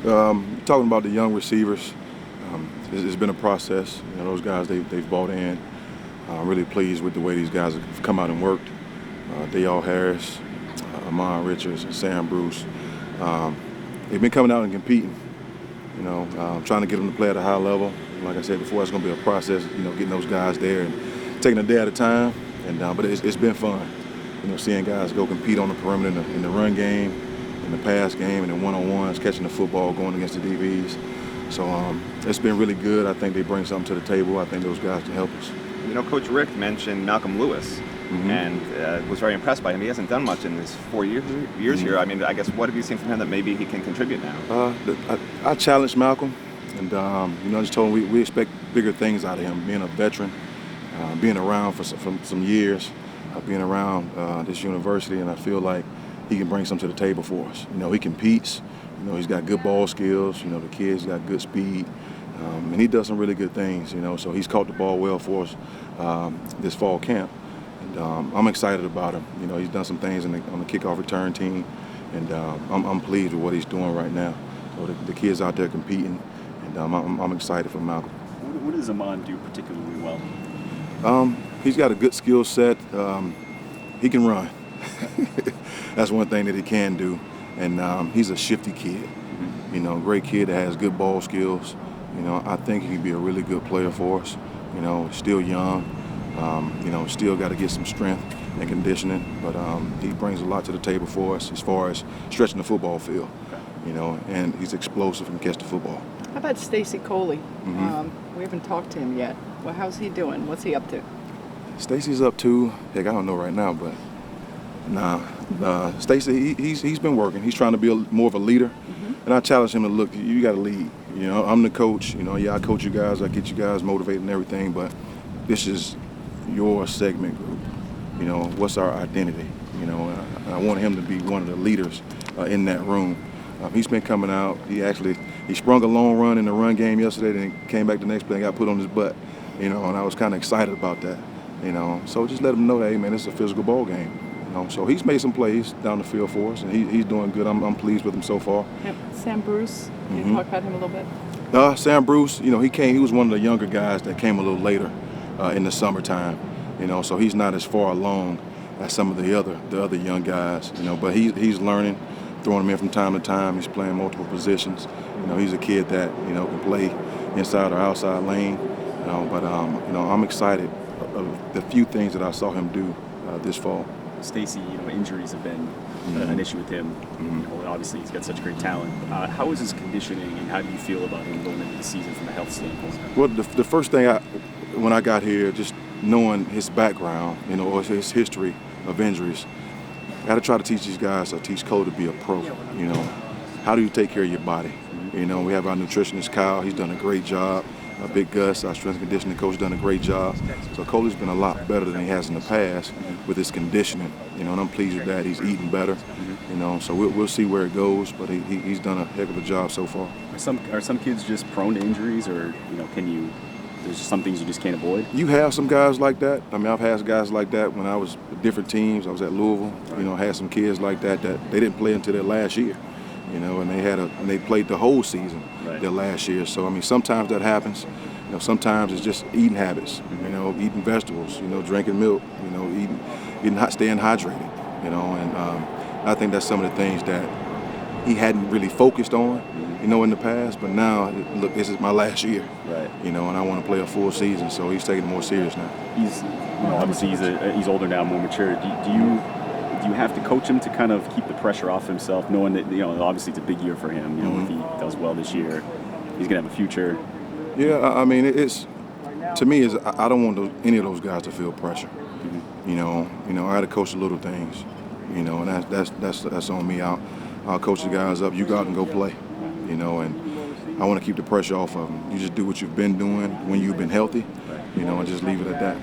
Talking about the young receivers, it's been a process. Those guys they've bought in. I'm really pleased with the way these guys have come out and worked. Dale Harris, Amon Richards, and Sam Bruce. They've been coming out and competing. Trying to get them to play at a high level. Like I said before, it's going to be a process. Getting those guys there and taking a day at a time. But it's been fun. Seeing guys go compete on the perimeter in the run game, in the pass game, and in one-on-ones, catching the football, going against the DBs. So it's been really good. I think they bring something to the table. I think those guys can help us. Coach Rick mentioned Malcolm Lewis and was very impressed by him. He hasn't done much in his 4 years here. I mean, I guess what have you seen from him that maybe he can contribute now? I challenged Malcolm, and I just told him we expect bigger things out of him. Being a veteran, being around for some years, being around this university, and I feel like he can bring something to the table for us. He competes. He's got good ball skills. The kid's got good speed. And he does some really good things, so he's caught the ball well for us this fall camp. And I'm excited about him. He's done some things on the kickoff return team, and I'm pleased with what he's doing right now. So the kid's out there competing, and I'm excited for Malcolm. What does Amon do particularly well? He's got a good skill set. He can run. That's one thing that he can do. And he's a shifty kid. Great kid that has good ball skills. I think he can be a really good player for us. Still young. Still got to get some strength and conditioning. But he brings a lot to the table for us as far as stretching the football field. And he's explosive and catch the football. How about Stacy Coley? We haven't talked to him yet. Well, how's he doing? What's he up to? Stacy's up to, heck, I don't know right now, but Stacy, he's been working. He's trying to be more of a leader. And I challenge him to look, you got to lead. I'm the coach. I coach you guys, I get you guys motivated and everything, but this is your segment group. What's our identity? And I want him to be one of the leaders in that room. He's been coming out. He sprung a long run in the run game yesterday, then came back the next play and got put on his butt. And I was kind of excited about that. So just let him know that, hey man, it's a physical ball game. So he's made some plays down the field for us, and he's doing good. I'm pleased with him so far. Yep. Sam Bruce, can you talk about him a little bit? Sam Bruce, he was one of the younger guys that came a little later in the summertime. So he's not as far along as some of the other young guys. But he's learning, throwing him in from time to time. He's playing multiple positions. He's a kid that can play inside or outside lane. But I'm excited of the few things that I saw him do this fall. Stacy, injuries have been an issue with him. Obviously he's got such great talent. How is his conditioning, and how do you feel about him going into the season from a health standpoint? Well, the first thing when I got here, just knowing his background, or his history of injuries, I got to try to teach these guys, teach Cole to be a pro. How do you take care of your body? We have our nutritionist Kyle. He's done a great job. Big Gus, our strength and conditioning coach, done a great job. So Coley's been a lot better than he has in the past with his conditioning. And I'm pleased with that. He's eating better. So we'll see where it goes. But he's done a heck of a job so far. Are some kids just prone to injuries, or there's just some things you just can't avoid? You have some guys like that. I've had guys like that when I was with different teams. I was at Louisville. I had some kids like that they didn't play until their last year. And they played the whole season their last year. So sometimes that happens. Sometimes it's just eating habits. Eating vegetables. Drinking milk. Staying hydrated. And I think that's some of the things that he hadn't really focused on. In the past. But now, look, this is my last year. Right. And I want to play a full season. So he's taking it more serious now. He's obviously he's older now, more mature. Do you have to coach him to kind of keep the pressure off himself, knowing that obviously it's a big year for him? If he does well this year, he's gonna have a future. Yeah, it's to me is I don't want any of those guys to feel pressure. I got to coach the little things. And that's on me. I'll coach the guys up. You go out and go play. And I want to keep the pressure off of them. You just do what you've been doing when you've been healthy. And just leave it at that.